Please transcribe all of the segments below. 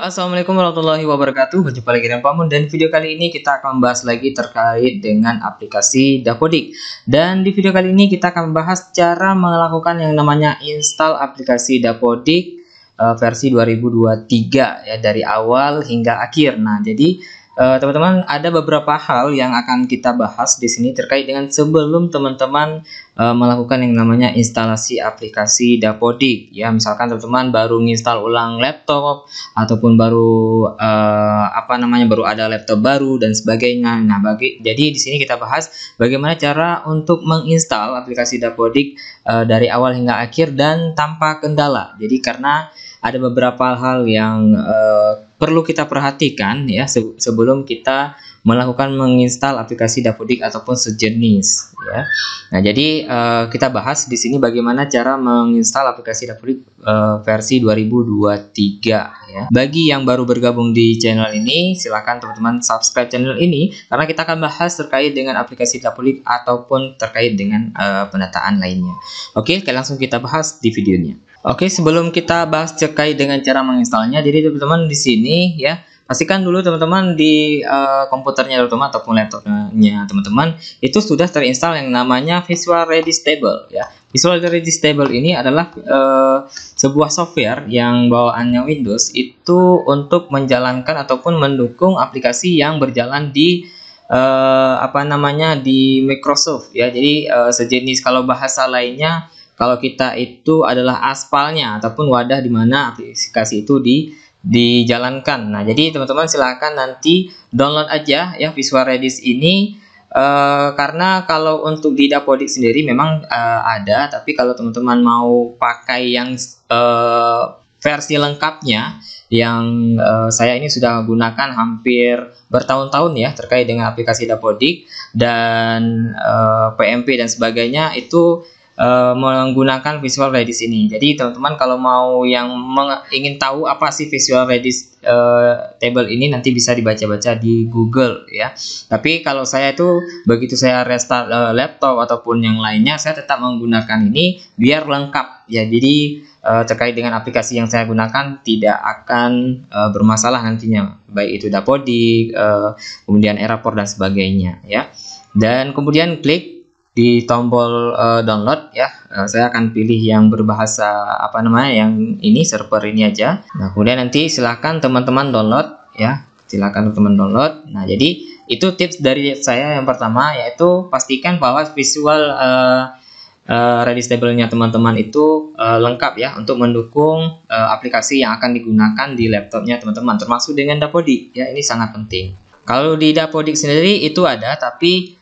Assalamualaikum warahmatullahi wabarakatuh. Berjumpa lagi dengan Pamun, dan video kali ini kita akan membahas lagi terkait dengan aplikasi Dapodik. Dan di video kali ini kita akan membahas cara melakukan yang namanya install aplikasi Dapodik versi 2023 ya, dari awal hingga akhir. Nah, jadi teman-teman, ada beberapa hal yang akan kita bahas di sini terkait dengan sebelum teman-teman melakukan yang namanya instalasi aplikasi Dapodik ya. Misalkan teman-teman baru nginstal ulang laptop ataupun baru baru ada laptop baru dan sebagainya. Nah, jadi di sini kita bahas bagaimana cara untuk menginstal aplikasi Dapodik dari awal hingga akhir dan tanpa kendala. Jadi karena ada beberapa hal yang perlu kita perhatikan ya sebelum kita melakukan menginstal aplikasi Dapodik ataupun sejenis ya. Nah, jadi kita bahas di sini bagaimana cara menginstal aplikasi Dapodik versi 2023 ya. Bagi yang baru bergabung di channel ini, silakan teman-teman subscribe channel ini karena kita akan bahas terkait dengan aplikasi Dapodik ataupun terkait dengan pendataan lainnya. Oke, langsung kita bahas di videonya. Oke, sebelum kita bahas terkait dengan cara menginstalnya, jadi teman-teman di sini ya, pastikan dulu teman-teman di komputernya teman-teman ataupun laptopnya teman-teman itu sudah terinstall yang namanya Visual Ready Stable ya. Visual Ready Stable ini adalah sebuah software yang bawaannya Windows itu untuk menjalankan ataupun mendukung aplikasi yang berjalan di di Microsoft ya. Jadi sejenis, kalau bahasa lainnya, kalau kita itu adalah aspalnya ataupun wadah di mana aplikasi itu dijalankan. Nah, jadi teman-teman silahkan nanti download aja ya Visual Redis ini, karena kalau untuk di Dapodik sendiri memang ada, tapi kalau teman-teman mau pakai yang versi lengkapnya yang saya ini sudah gunakan hampir bertahun-tahun ya terkait dengan aplikasi Dapodik dan PMP dan sebagainya, itu menggunakan Visual Redis ini. Jadi teman-teman kalau mau yang ingin tahu apa sih Visual Redis table ini, nanti bisa dibaca-baca di Google ya. Tapi kalau saya itu begitu saya restart laptop ataupun yang lainnya, saya tetap menggunakan ini biar lengkap ya. Jadi terkait dengan aplikasi yang saya gunakan tidak akan bermasalah nantinya, baik itu Dapodik, kemudian Eraport dan sebagainya ya. Dan kemudian klik di tombol download ya. Saya akan pilih yang berbahasa yang ini, server ini aja. Nah, kemudian nanti silahkan teman-teman download ya, silahkan teman-teman download. Nah, jadi itu tips dari saya yang pertama, yaitu pastikan bahwa Visual Redis Table-nya teman-teman itu lengkap ya untuk mendukung aplikasi yang akan digunakan di laptopnya teman-teman, termasuk dengan Dapodik ya. Ini sangat penting. Kalau di Dapodik sendiri itu ada, tapi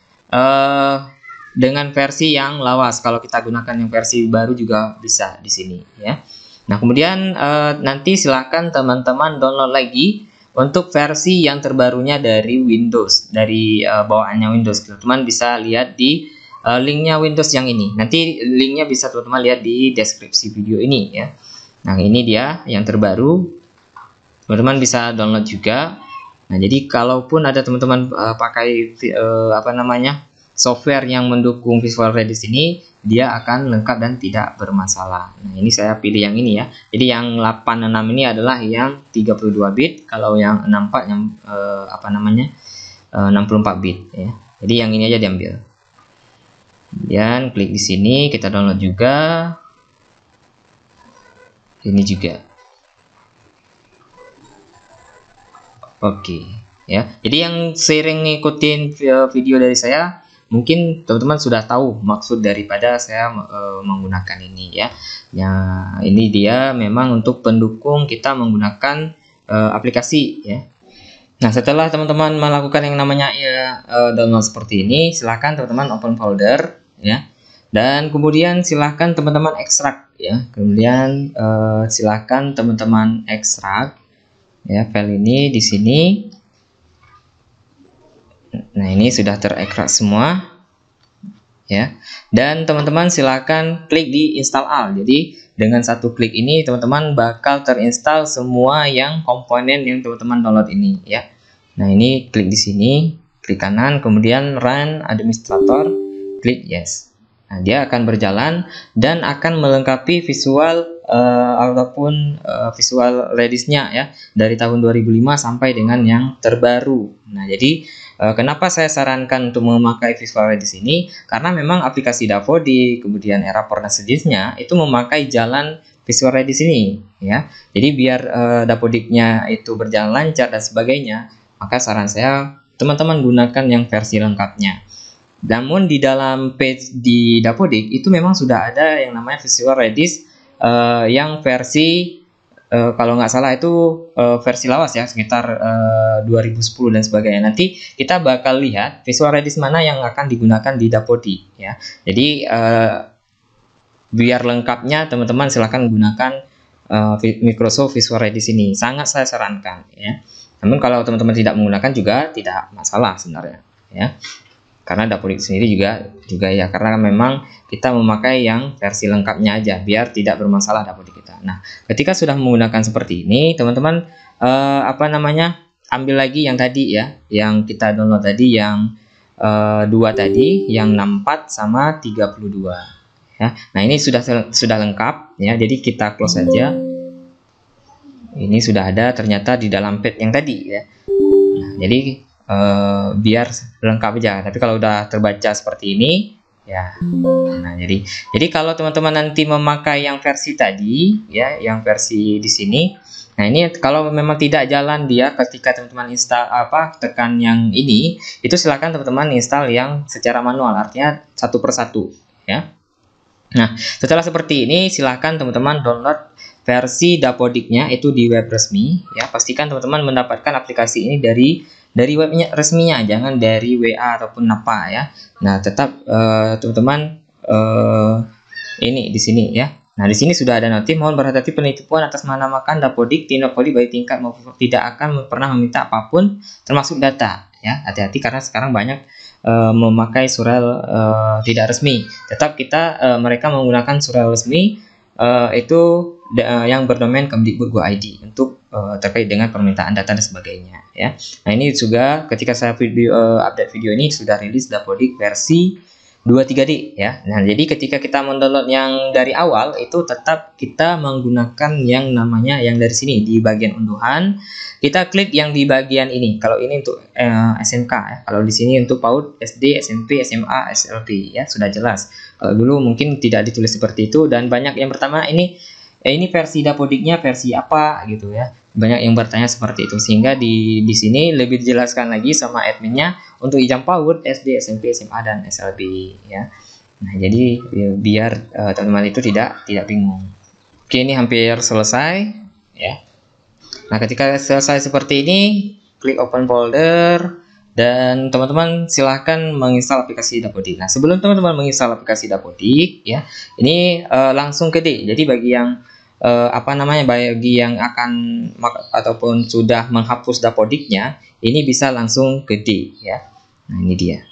dengan versi yang lawas. Kalau kita gunakan yang versi baru juga bisa di sini ya. Nah, kemudian nanti silahkan teman-teman download lagi untuk versi yang terbarunya dari Windows, dari bawaannya Windows. Teman-teman bisa lihat di linknya Windows yang ini. Nanti linknya bisa teman-teman lihat di deskripsi video ini ya. Nah, ini dia yang terbaru. Teman-teman bisa download juga. Nah, jadi kalaupun ada teman-teman pakai software yang mendukung Visual Redis ini, dia akan lengkap dan tidak bermasalah. Nah, ini saya pilih yang ini ya. Jadi yang 86 ini adalah yang 32 bit, kalau yang 64 yang 64 bit ya. Jadi yang ini aja diambil. Kemudian klik di sini, kita download juga. Ini juga. Oke ya. Jadi yang sering ngikutin video dari saya, mungkin teman-teman sudah tahu maksud daripada saya menggunakan ini ya. Ya, ini dia memang untuk pendukung kita menggunakan aplikasi ya. Nah, setelah teman-teman melakukan yang namanya download seperti ini, silahkan teman-teman open folder ya. Dan kemudian silahkan teman-teman ekstrak ya. Kemudian silahkan teman-teman ekstrak ya file ini di sini. Nah, ini sudah terekstrak semua ya. Dan teman-teman silakan klik di install all. Jadi dengan satu klik ini teman-teman bakal terinstall semua yang komponen yang teman-teman download ini ya. Nah, ini klik di sini, klik kanan, kemudian run administrator, klik yes. Nah, dia akan berjalan dan akan melengkapi Visual ataupun Visual Redis-nya ya dari tahun 2005 sampai dengan yang terbaru. Nah, jadi kenapa saya sarankan untuk memakai Visual Redis ini? Karena memang aplikasi Dapodik, kemudian Erraport dan sejenisnya itu memakai jalan Visual Redis ini ya. Jadi biar Dapodiknya itu berjalan lancar dan sebagainya, maka saran saya teman-teman gunakan yang versi lengkapnya. Namun di dalam page di Dapodik itu memang sudah ada yang namanya Visual Redis yang versi kalau nggak salah itu versi lawas ya, sekitar 2010 dan sebagainya. Nanti kita bakal lihat Visual Redis mana yang akan digunakan di Dapodik ya. Jadi biar lengkapnya teman-teman silahkan gunakan Microsoft Visual Redis ini, sangat saya sarankan ya. Namun kalau teman-teman tidak menggunakan juga tidak masalah sebenarnya ya. Karena Dapodik sendiri juga ya, karena memang kita memakai yang versi lengkapnya aja biar tidak bermasalah Dapodik kita. Nah, ketika sudah menggunakan seperti ini, teman-teman ambil lagi yang tadi ya, yang kita download tadi yang 2 tadi, yang 64 sama 32 ya. Nah, ini sudah lengkap ya. Jadi kita close saja. Ini sudah ada ternyata di dalam page yang tadi ya. Nah, jadi biar lengkap aja. Tapi kalau udah terbaca seperti ini ya, nah jadi kalau teman-teman nanti memakai yang versi tadi ya, yang versi di sini, nah ini kalau memang tidak jalan dia ketika teman-teman install tekan yang ini, itu silakan teman-teman install yang secara manual, artinya satu persatu ya. Nah, setelah seperti ini silahkan teman-teman download versi Dapodiknya itu di web resmi ya. Pastikan teman-teman mendapatkan aplikasi ini dari webnya resminya, jangan dari WA ataupun apa ya. Nah, tetap teman-teman ini di sini ya. Nah, di sini sudah ada notif, mohon berhati-hati penipuan atas menamakan Dapodik, tim Dapodik baik tingkat maupun tidak akan pernah meminta apapun termasuk data ya. Hati-hati karena sekarang banyak memakai surel tidak resmi. Tetap mereka menggunakan surel resmi itu yang berdomain Kemdikbud.go.id untuk terkait dengan permintaan data dan sebagainya ya. Nah, ini juga ketika saya update video ini sudah rilis Dapodik versi 23D ya. Nah, jadi ketika kita mendownload yang dari awal itu tetap kita menggunakan yang namanya yang dari sini di bagian unduhan, kita klik yang di bagian ini. Kalau ini untuk SMK ya. Kalau di sini untuk PAUD, SD, SMP, SMA, SLB ya, sudah jelas. Kalau dulu mungkin tidak ditulis seperti itu, dan banyak yang pertama ini versi Dapodiknya versi apa gitu ya. Banyak yang bertanya seperti itu, sehingga di sini lebih dijelaskan lagi sama adminnya untuk ijazah PAUD, SD, SMP, SMA dan SLB ya. Nah, jadi biar teman-teman itu tidak bingung. Oke, ini hampir selesai ya. Nah, ketika selesai seperti ini, klik open folder dan teman-teman silahkan menginstal aplikasi Dapodik. Nah, sebelum teman-teman menginstal aplikasi Dapodik ya, ini langsung ke D. Jadi bagi yang bagi yang akan ataupun sudah menghapus Dapodiknya, ini bisa langsung ke D ya. Nah, ini dia.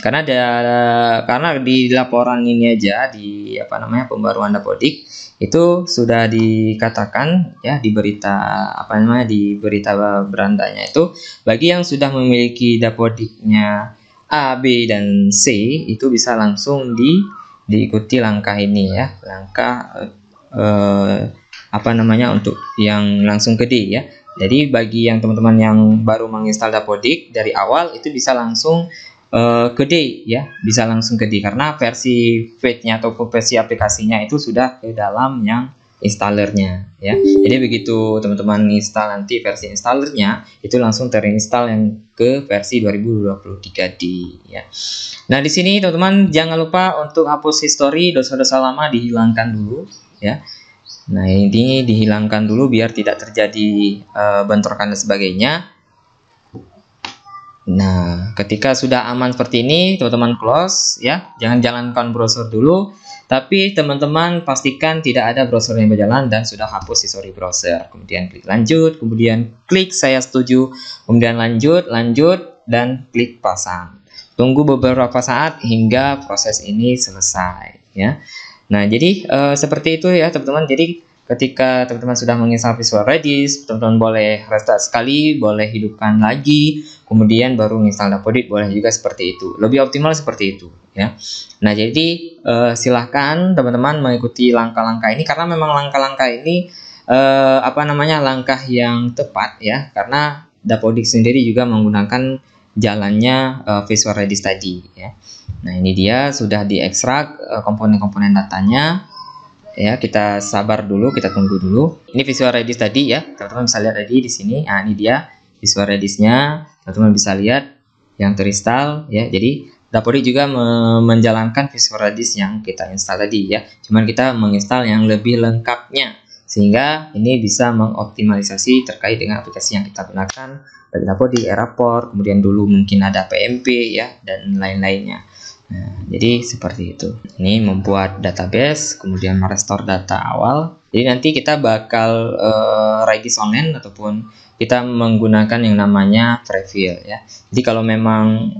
Karena di laporan ini aja di pembaruan Dapodik itu sudah dikatakan ya di berita di berita berandanya itu, bagi yang sudah memiliki Dapodiknya A, B dan C itu bisa langsung diikuti langkah ini ya, langkah untuk yang langsung ke D ya. Jadi bagi yang teman-teman yang baru menginstal Dapodik dari awal itu bisa langsung ke D ya, bisa langsung ke D karena versi file-nya ataupun versi aplikasinya itu sudah ke dalam yang installernya ya. Jadi begitu teman-teman install nanti versi installernya itu langsung terinstall yang ke versi 2023D ya. Nah, di sini teman-teman jangan lupa untuk hapus history dosa-dosa lama, dihilangkan dulu ya. Nah, ini dihilangkan dulu biar tidak terjadi bentrokan dan sebagainya. Nah, ketika sudah aman seperti ini, teman-teman close ya. Jangan jalankan browser dulu, tapi teman-teman pastikan tidak ada browser yang berjalan dan sudah hapus history browser. Kemudian klik lanjut, kemudian klik saya setuju, kemudian lanjut dan klik pasang. Tunggu beberapa saat hingga proses ini selesai ya. Nah, jadi seperti itu ya teman-teman. Jadi ketika teman-teman sudah menginstal Visual Redis, teman-teman boleh restart sekali, boleh hidupkan lagi, kemudian baru menginstal Dapodik, boleh juga seperti itu. Lebih optimal seperti itu ya. Nah, jadi silahkan teman-teman mengikuti langkah-langkah ini, karena memang langkah-langkah ini langkah yang tepat ya, karena Dapodik sendiri juga menggunakan jalannya Visual Redis tadi ya. Nah, ini dia sudah diekstrak komponen-komponen datanya. Ya, kita sabar dulu, kita tunggu dulu. Ini Visual Redis tadi ya, teman-teman bisa lihat tadi di sini. Nah, ini dia Visual Redis-nya. Teman-teman bisa lihat yang terinstall ya. Jadi Dapodik juga menjalankan Visual Redis yang kita install tadi ya. Cuman kita menginstal yang lebih lengkapnya, sehingga ini bisa mengoptimalisasi terkait dengan aplikasi yang kita gunakan dari Dapodik, Airport, kemudian dulu mungkin ada PMP ya, dan lain-lainnya. Nah, jadi seperti itu. Ini membuat database, kemudian merestore data awal. Jadi nanti kita bakal Redis online ataupun kita menggunakan yang namanya Prefill ya. Jadi kalau memang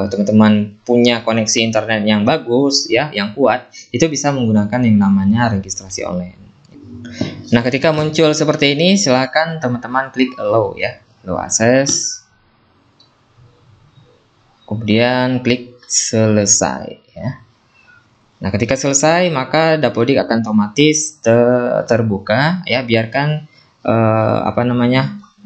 teman-teman punya koneksi internet yang bagus ya, yang kuat, itu bisa menggunakan yang namanya registrasi online. Nah, ketika muncul seperti ini, silahkan teman-teman klik allow ya, allow access. Kemudian klik selesai ya. Nah, ketika selesai maka Dapodik akan otomatis terbuka ya. Biarkan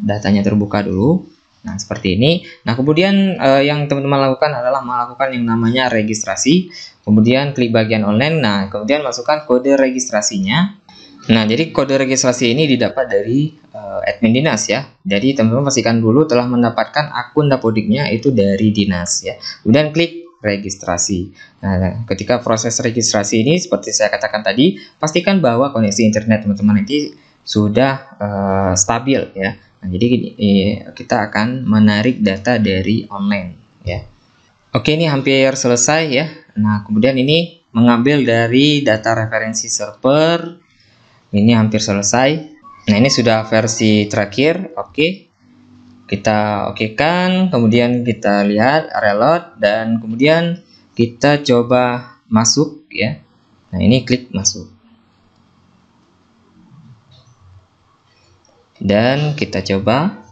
datanya terbuka dulu. Nah, seperti ini. Nah, kemudian yang teman-teman lakukan adalah melakukan yang namanya registrasi. Kemudian klik bagian online. Nah, kemudian masukkan kode registrasinya. Nah, jadi kode registrasi ini didapat dari admin dinas ya. Jadi teman-teman pastikan dulu telah mendapatkan akun Dapodiknya itu dari dinas ya. Kemudian klik registrasi. Nah, ketika proses registrasi ini seperti saya katakan tadi, pastikan bahwa koneksi internet teman-teman ini sudah stabil ya. Nah, jadi kita akan menarik data dari online ya. Oke, ini hampir selesai ya. Nah, kemudian ini mengambil dari data referensi server. Ini hampir selesai. Nah, ini sudah versi terakhir. Oke. Kita okekan, kemudian kita lihat reload, dan kemudian kita coba masuk ya. Nah, ini klik masuk. Dan kita coba,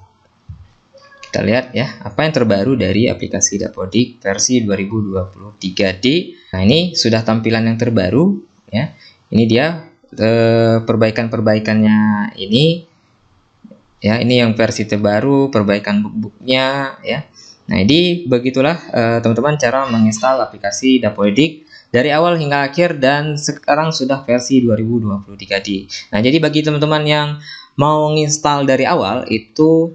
kita lihat ya, apa yang terbaru dari aplikasi Dapodik versi 2023D. Nah, ini sudah tampilan yang terbaru ya. Ini dia perbaikan-perbaikannya ini ya. Ini yang versi terbaru, perbaikan book-booknya ya. Nah, jadi begitulah teman-teman cara menginstal aplikasi Dapodik dari awal hingga akhir, dan sekarang sudah versi 2023D. Nah, jadi bagi teman-teman yang mau menginstal dari awal itu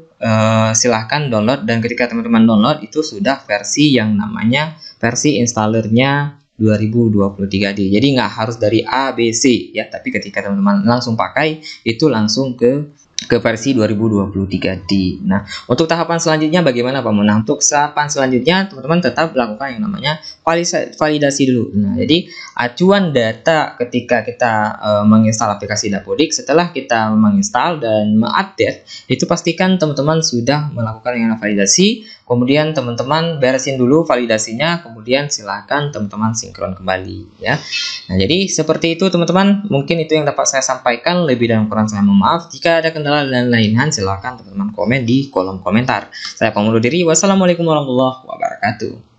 silahkan download, dan ketika teman-teman download itu sudah versi yang namanya versi installernya 2023D. Jadi nggak harus dari A, B, C ya, tapi ketika teman-teman langsung pakai itu langsung ke versi 2023D. Nah, untuk tahapan selanjutnya bagaimana Pak Mun? Nah, untuk tahapan selanjutnya teman-teman tetap lakukan yang namanya validasi dulu. Nah, jadi acuan data ketika kita menginstal aplikasi Dapodik, setelah kita menginstal dan mengupdate, itu pastikan teman-teman sudah melakukan yang namanya validasi. Kemudian teman-teman beresin dulu validasinya, kemudian silahkan teman-teman sinkron kembali ya. Nah, jadi seperti itu teman-teman, mungkin itu yang dapat saya sampaikan. Lebih dan kurang saya mohon maaf. Jika ada kendala dan lain-lain, silahkan teman-teman komen di kolom komentar. Saya pamit undur diri. Wassalamualaikum warahmatullahi wabarakatuh.